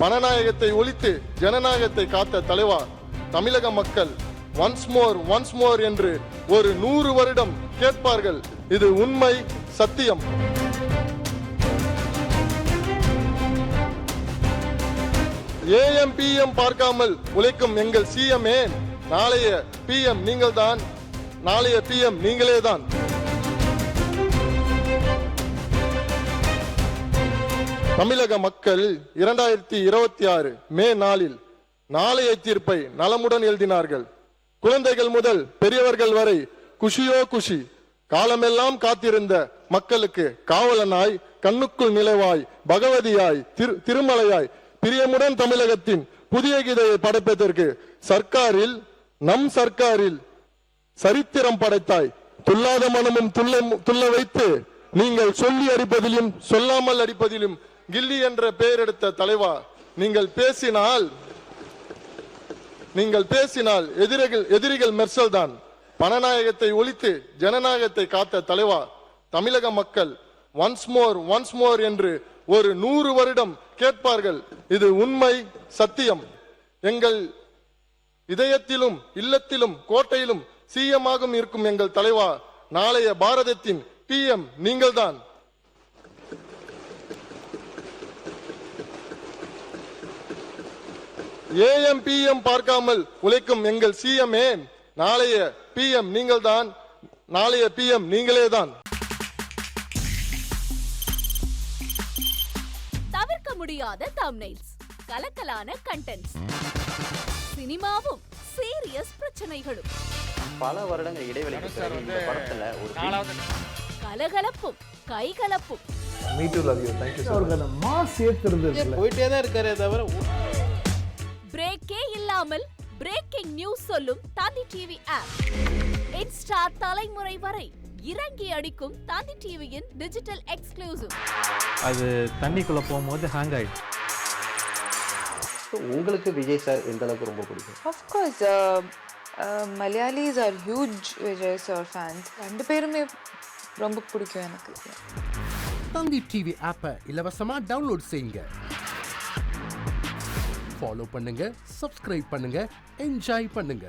மனநாயகத்தை ஒழித்து ஜனநாயகத்தை காத்த தலைவா தமிழக மக்கள் ஒன்ஸ் மோர் என்று ஒரு 100 வருடம் கேட்பார்கள். இது உண்மை, சத்தியம். AM PM பார்க்காமல் உழைக்கும் எங்கள் சிஎம்ஏ, நாளைய PM நீங்கள்தான், நாளைய PM நீங்களேதான். தமிழக மக்கள் 2026 மே 4 நாளைய தீர்ப்பை நலமுடன் எழுதினார்கள். குழந்தைகள் முதல் பெரியவர்கள் வரை குஷியோ குஷி. காலமெல்லாம் காத்திருந்த மக்களுக்கு காவலனாய், கண்ணுக்குள் நிலவாய், பகவதியாய், திருமலையாய், பிரியமுடன் தமிழகத்தின் புதிய கீதையை படைப்பதற்கு நம் சர்க்காரில் சரித்திரம் படைத்தாய். துல்லாத மனமும் துள்ள வைத்து நீங்கள் சொல்லி அடிப்பதிலும் சொல்லாமல் அடிப்பதிலும் கில்லி என்ற பெயர் எடுத்த தலைவா, நீங்கள் பேசினால் எதிரிகள் மெர்சல் தான். மனநாயகத்தை ஒழித்து ஜனநாயகத்தை காத்த தலைவா தமிழக மக்கள் ஒன்ஸ் மோர் என்று ஒரு 100 வருடம் கேட்பார்கள். இது உண்மை, சத்தியம். எங்கள் இதயத்திலும் இல்லத்திலும் கோட்டையிலும் சிஎம்மாக இருக்கும் எங்கள் தலைவா, நாளைய பாரதத்தின் PM நீங்கள்தான். AM PM பார்க்காமல் உழைக்கும் எங்கள் சிஎம்ஏ, நாளைய PM நீங்கள்தான், நாளைய PM நீங்களேதான். தவிர்க்க முடியாத தம்ப்நெயில்ஸ், கலக்கலான கண்டென்ட்ஸ், சினிமாவும் சீரியஸ் பிரச்சனைகளும், பல வருடங்கள் இடைவெளிக்கு பிறகு இந்த படத்துல ஒரு கலகலப்பும் கைகலப்பும். Me too, love you. Thank you so much. Mass ஏத்துறது போயிட்டே தான் இருக்காரே தவிர பிரேக்கே இல்லாமல் பிரேக்கிங் நியூஸ் சொல்லும் தந்தி டிவி ஆப். இன்ஸ்டா தலைமுறை வரை இறங்கி அடிக்கும் தந்தி டிவியின் டிஜிட்டல் எக்ஸ்க்ளூசிவ். அது தண்ணிக்குள்ள போகும்போது ஹேங் ஆயிடுச்சு. உங்களுக்கு விஜய் சார் எந்த அளவுக்கு ரொம்ப பிடிக்கும்? Of course, Malayalis are huge Vijay sir fans. ரெண்டு பேருமே ரொம்ப பிடிக்கும் எனக்கு. தந்தி டிவி ஆப்பை இலவசமா டவுன்லோட் செய்யுங்க. ஃபாலோ பண்ணுங்க, சப்ஸ்கிரைப் பண்ணுங்க, என்ஜாய் பண்ணுங்க.